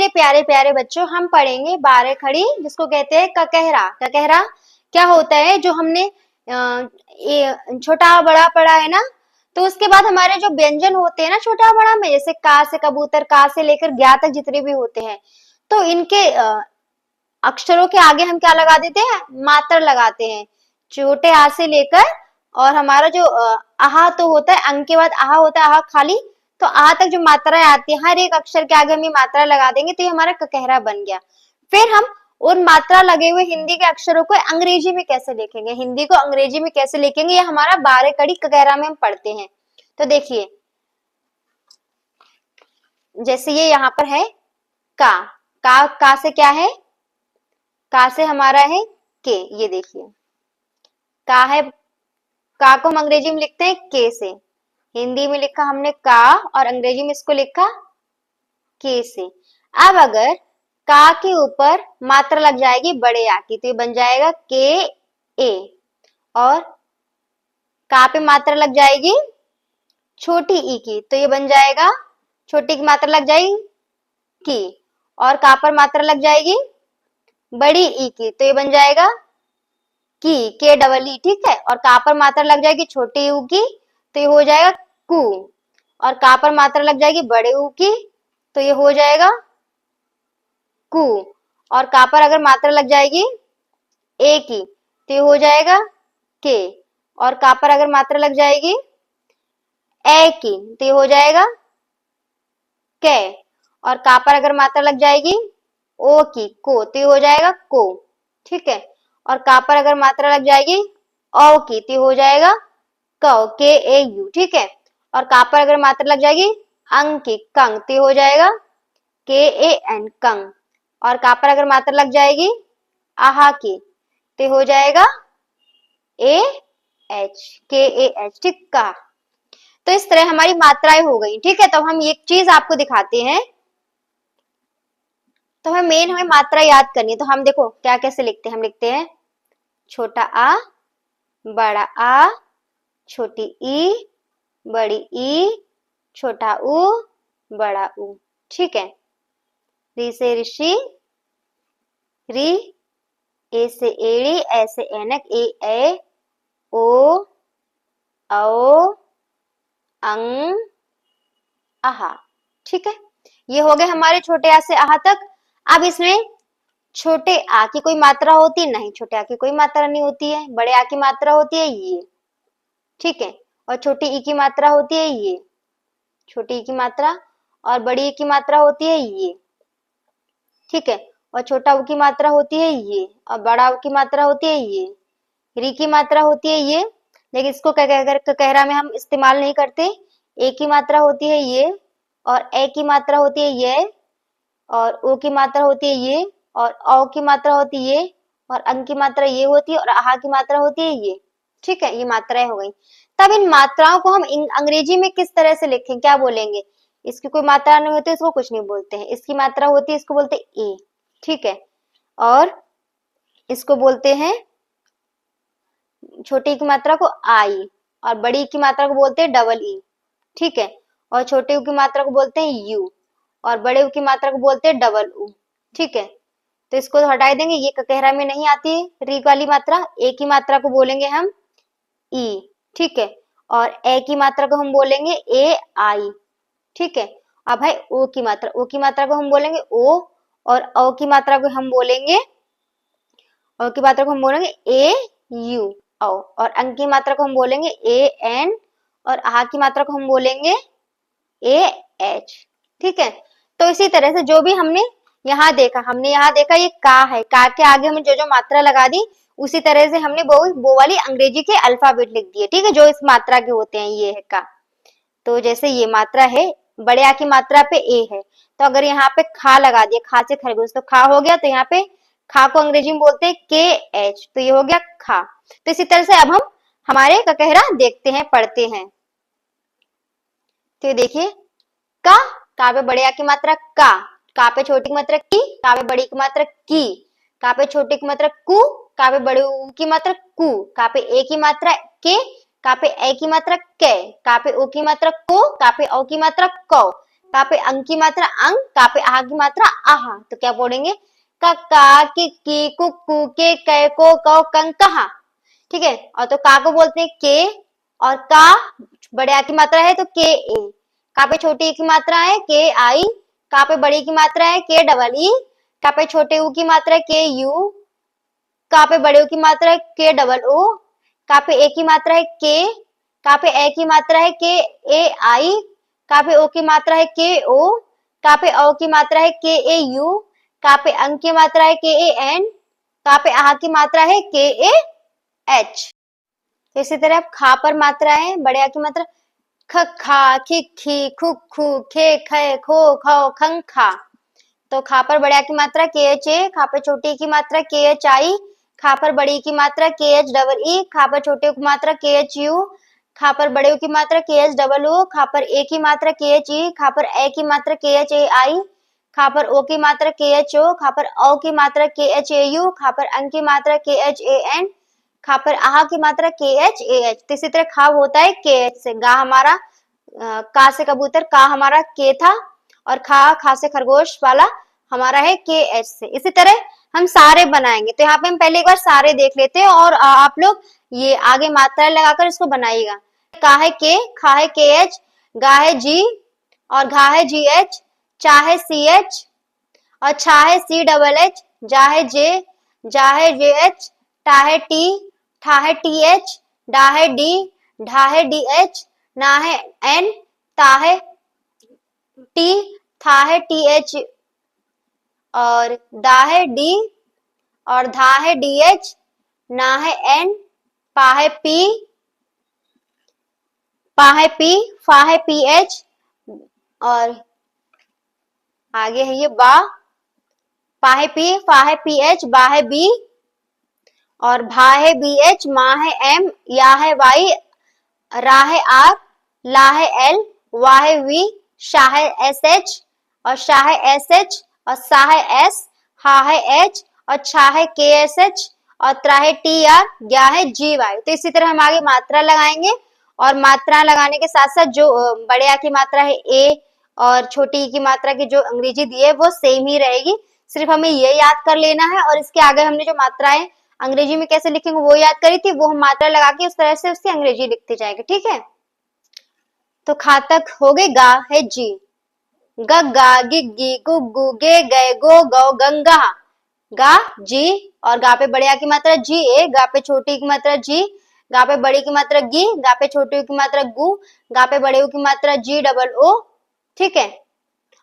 प्यारे प्यारे बच्चों, हम पढ़ेंगे बारह खड़ी, जिसको कहते हैं ककहरा। ककहरा क्या होता है, जो हमने छोटा बड़ा पढ़ा है ना, तो उसके बाद हमारे जो व्यंजन होते हैं ना छोटा बड़ा में, जैसे का से कबूतर, का से लेकर ज्ञा तक जितने भी होते हैं, तो इनके अक्षरों के आगे हम क्या लगा देते हैं, मात्रा लगाते हैं। छोटे आ से लेकर और हमारा जो आहा तो होता है, अंक के बाद आहा होता है, आहा खाली, तो आ तक जो मात्राएं आती है, हर एक अक्षर के आगे हम ये मात्रा लगा देंगे, तो ये हमारा ककहरा बन गया। फिर हम उन मात्रा लगे हुए हिंदी के अक्षरों को अंग्रेजी में कैसे लिखेंगे, हिंदी को अंग्रेजी में कैसे लिखेंगे, ये हमारा बारह कड़ी ककहरा में हम पढ़ते हैं। तो देखिए, जैसे ये यहाँ पर है का से क्या है, का से हमारा है के। ये देखिए का है, का को हम अंग्रेजी में लिखते हैं के से। हिंदी में लिखा हमने का और अंग्रेजी में इसको लिखा के से। अब अगर का के ऊपर मात्रा लग जाएगी बड़े आ की, तो ये बन जाएगा के ए, और का पे मात्रा लग जाएगी छोटी ई की, तो ये बन जाएगा, छोटी की मात्रा लग जाएगी की, और का पर मात्रा लग जाएगी बड़ी ई की, तो ये बन जाएगा की, के डबल ई, ठीक है। और का पर मात्रा लग जाएगी छोटी यू की, तो ये हो जाएगा कु, और का पर मात्रा लग जाएगी बड़े यू की, तो ये हो जाएगा कु, और का पर अगर मात्रा लग जाएगी ए की, तो ये हो जाएगा के, और का पर अगर मात्रा लग जाएगी ए की, तो ये हो जाएगा के, और का पर अगर मात्रा लग जाएगी ओ की, को, तो ये हो जाएगा को, ठीक है। और का पर अगर मात्रा लग जाएगी औ की, तो ये हो जाएगा कौ, के ए यू, ठीक है। और का पर अगर मात्रा लग जाएगी अंग की, कंग, तो ये हो जाएगा के ए एन, कंग। और का पर अगर मात्रा लग जाएगी आहा की, तो ये हो जाएगा ए एच, के ए एच, ठीक का। तो इस तरह हमारी मात्राएं हो गई, ठीक है। तो हम एक चीज आपको दिखाते हैं, तो हमें मात्रा याद करनी है। तो हम देखो क्या कैसे लिखते हैं, हम लिखते हैं छोटा आ, बड़ा आ, छोटी ई, बड़ी ई, छोटा ऊ, बड़ा ऊ, ठीक है। री से ऋषि, री, ए से एड़ी, ए से ऐनक, ए ओ, औ, अंग, आहा, ठीक है। ये हो गए हमारे छोटे आ से आहा तक। अब इसमें छोटे आ की कोई मात्रा होती नहीं, छोटे आ की कोई मात्रा नहीं होती है, बड़े आ की मात्रा होती है ये, ठीक है। और छोटी ई की मात्रा होती है ये, छोटी ई की मात्रा, और बड़ी ई की मात्रा होती है ये, ठीक है। और छोटा ऊ की मात्रा होती है ये, और बड़ा ऊ की मात्रा होती है ये, री की मात्रा होती है ये, लेकिन इसको ककहरा में हम इस्तेमाल नहीं करते। ए की मात्रा होती है ये, और ए की मात्रा होती है ये, और ओ की मात्रा होती है ये, और औ की मात्रा होती है ये, और अंग की मात्रा ये होती है, और आहा की मात्रा होती है ये, ठीक है। ये मात्राएं हो गई। तब इन मात्राओं को हम अंग्रेजी में किस तरह से लिखें, क्या बोलेंगे, इसकी कोई मात्रा नहीं होती, इसको कुछ नहीं बोलते हैं। इसकी मात्रा होती है, इसको बोलते हैं ए, ठीक है। और इसको बोलते हैं, छोटी की मात्रा को आई, और बड़ी की मात्रा को बोलते हैं डबल ई, ठीक है। और छोटे ऊ की मात्रा को बोलते हैं यू, और बड़े ऊ की मात्रा को बोलते हैं डबल ऊ, ठीक है। तो इसको हटा देंगे, ये ककहरा में नहीं आती है री वाली मात्रा। ए की मात्रा को बोलेंगे हम ई, ठीक है। और ए की मात्रा को हम बोलेंगे ए आई, ठीक है। अब है ओ की मात्रा, ओ की मात्रा को हम बोलेंगे ओ, और औ की मात्रा को हम बोलेंगे, औ की मात्रा को हम बोलेंगे ए यू, औ। और अंग की मात्रा को हम बोलेंगे ए एन, और आहा की मात्रा को हम बोलेंगे ए एच, ठीक है। तो इसी तरह से जो भी हमने यहाँ देखा ये का है, का के आगे हमने जो जो मात्रा लगा दी, उसी तरह से हमने वो वाली अंग्रेजी के अल्फाबेट लिख दिए, ठीक है, जो इस मात्रा के होते हैं। ये है का, तो जैसे ये मात्रा है, बड़े आ की मात्रा पे ए है, तो अगर यहाँ पे खा लगा दिया, खा से खरगोश, तो खा हो गया। तो यहाँ पे खा को अंग्रेजी में बोलते हैं के एच, तो ये हो गया खा। तो इसी तरह से अब हम हमारे ककहरा देखते हैं, पढ़ते हैं। तो देखिए का पे बड़े आ की मात्रा का पे छोटी की मात्रा की, का पे बड़ी की मात्रा की, का पे छोटी की मात्रा कु, का पे बड़े की मात्रा कु, का पे ए की मात्रा के, का पे ए की मात्रा के, का पे ओ की मात्रा को, का पे औ की मात्रा कौ, का पे अंग की मात्रा अंग, का पे आहा की मात्रा आहा। तो क्या बोलेंगे, का की कु के को कौ कंग कहा। ठीक है, और तो का को बोलते हैं के, और का बड़े आ की मात्रा है तो के ए, का पे छोटी ई की मात्रा है के आई, का पे बड़ी की मात्रा है के डबल ई, का पे छोटे ऊ की मात्रा है के यू, का पे बड़े ऊ की मात्रा है के डबल ओ, का पे ए की मात्रा है के, का पे ए की मात्रा है के ए आई, का पे ओ की मात्रा है के ओ, का पे औ की मात्रा है के ए यू, का पे अंग की मात्रा है के ए एन, का पे आहा की मात्रा है के ए एच। तो इसी तरह अब खा पर मात्रा है, बड़े आ की मात्रा ख खा खी खी खु खू खे खे खो खो खंग खा। तो खा पर बड़े आ की मात्रा के एच ए, खा पर छोटी की मात्रा के एच आई, खा पर बड़ी की मात्रा के एच डबल ई, खा पर छोटे की मात्रा के एच यू, खा पर बड़े की मात्रा के एच डबल ओ, खा पर ए की मात्रा के एच ई, खा पर ए की मात्रा के एच ए आई, खा पर ओ की मात्रा के एच ओ, खा पर औ की मात्रा के एच ए यू, खा पर अंग की मात्रा के एच ए एन, खा पर आहा की मात्रा के एच ए एच। तो इसी तरह खा होता है के एच से, गा हमारा का से कबूतर, का हमारा के था, और खा से खरगोश वाला हमारा है के एच से। इसी तरह हम सारे बनाएंगे। तो यहाँ पे हम पहले एक बार सारे देख लेते हैं और आप लोग ये आगे मात्राएं लगाकर इसको बनाइएगा। का है के, खा है के एच, गा है जी, और घा है जी एच, चा है सी एच, और छा है सी डबल एच, जा है जे, जा है जे एच, टा है टी, ठा है टी एच, डा है डी, ढा है डी एच, ना है एन, ता है टी, था है टी एच, और दा है डी, और धा है डी एच, ना है एन, पा है पी, पा है पी, फा है पी एच, और आगे है ये बा, पा है पी, फा है पी एच, बा है बी, और भा है बी एच, मा है एम, या है वाई, रा है आर, ला है एल, वा है वी, शा है एस एच, और शा है एस एच, और सा है एस, हा है एच, और छा है के एस एच, और त्रा है टी आर, ग्या है जी वाई। तो इसी तरह हम आगे मात्रा लगाएंगे, और मात्रा लगाने के साथ साथ जो बड़े आ की मात्रा है ए, और छोटी ई की मात्रा की जो अंग्रेजी दी है वो सेम ही रहेगी, सिर्फ हमें ये याद कर लेना है। और इसके आगे हमने जो मात्राएं अंग्रेजी में कैसे लिखेंगे वो याद करी थी, वो हम मात्रा लगा के उस तरह से उसकी अंग्रेजी लिखते जाएंगे। ठीक है, तो खा तक हो गए। गा है जी, ग गा गिग्गी गुग्गू गे गए गो गौ गंगा, गा जी, और गा पे बड़े आ की मात्रा जी ए, गा पे छोटी की मात्रा जी, गा पे बड़ी की मात्रा गी, गा पे छोटी की मात्रा गु, गा पे बड़े की मात्रा जी डबल ओ। ठीक है,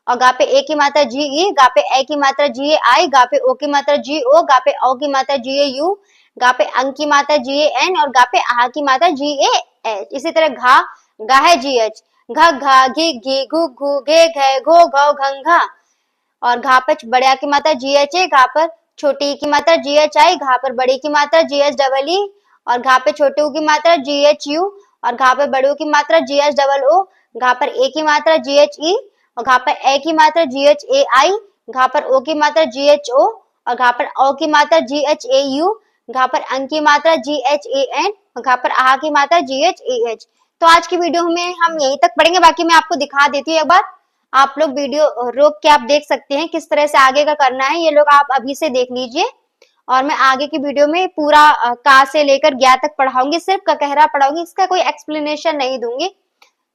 और गा पे ए की मात्रा जी ई, गा पे ए की मात्रा जी ए आई, गा पे ओ की मात्रा जी ओ, गा पे औ की मात्रा जी ए यू, गा पे अंग की मात्रा जी ए एन, और गा पे आहा की मात्रा जी ए एच। इसी तरह घा, गा है जी एच, घ घा घी घी घु घू घे घे घो घौ घंघा, और घा पर बड़े आ की मात्रा जी एच ए, घा पर छोटी की मात्रा जी एच आई, घा पर बड़ी की मात्रा जी एच डबल ई, और घा पे छोटे ऊ की मात्रा जी एच यू, और घा पे बड़े ऊ की मात्रा जी एच डबल ओ, घा पर ए की मात्रा जी एच ई, और घा पर ए की मात्रा जी एच ए आई, घा पर ओ की मात्रा जी एच ओ, और घा पर औ की मात्रा जी एच ए यू, घा पर अंग की मात्रा जी एच ए एन, और घा पर आहा की मात्रा जी एच ए एच। तो आज की वीडियो में हम यहीं तक पढ़ेंगे, बाकी मैं आपको दिखा देती हूँ एक बार, आप लोग वीडियो रोक के आप देख सकते हैं किस तरह से आगे का करना है, ये लोग आप अभी से देख लीजिए। और मैं आगे की वीडियो में पूरा का से लेकर ज्ञा तक पढ़ाऊंगी, सिर्फ ककहरा पढ़ाऊंगी, इसका कोई एक्सप्लेनेशन नहीं दूंगी,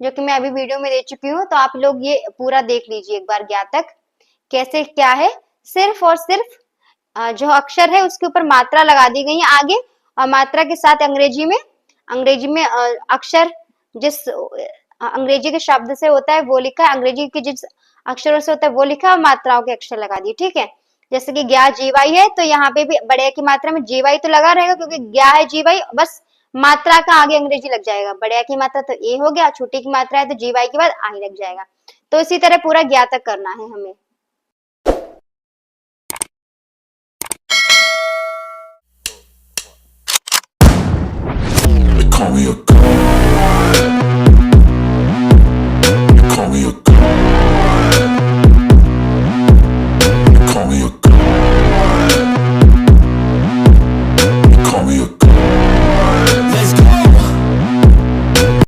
जो कि मैं अभी वीडियो में दे चुकी हूँ। तो आप लोग ये पूरा देख लीजिए एक बार, ज्ञा तक कैसे क्या है। सिर्फ और सिर्फ जो अक्षर है उसके ऊपर मात्रा लगा दी गई है आगे, और मात्रा के साथ अंग्रेजी में अक्षर जिस अंग्रेजी के शब्द से होता है वो लिखा है, अंग्रेजी के जिस अक्षरों से होता है वो लिखा है, और मात्राओं के अक्षर लगा दिए। ठीक है, जैसे कि ज्ञा जीवाई है, तो यहाँ पे भी बड़े की मात्रा में जीवाई तो लगा रहेगा, क्योंकि ज्ञा है जीवाई, बस मात्रा का आगे अंग्रेजी लग जाएगा। बड़े की मात्रा तो ए हो गया, छोटी की मात्रा है तो जीवाई के बाद आई लग जाएगा। तो इसी तरह पूरा ज्ञा तक करना है हमें।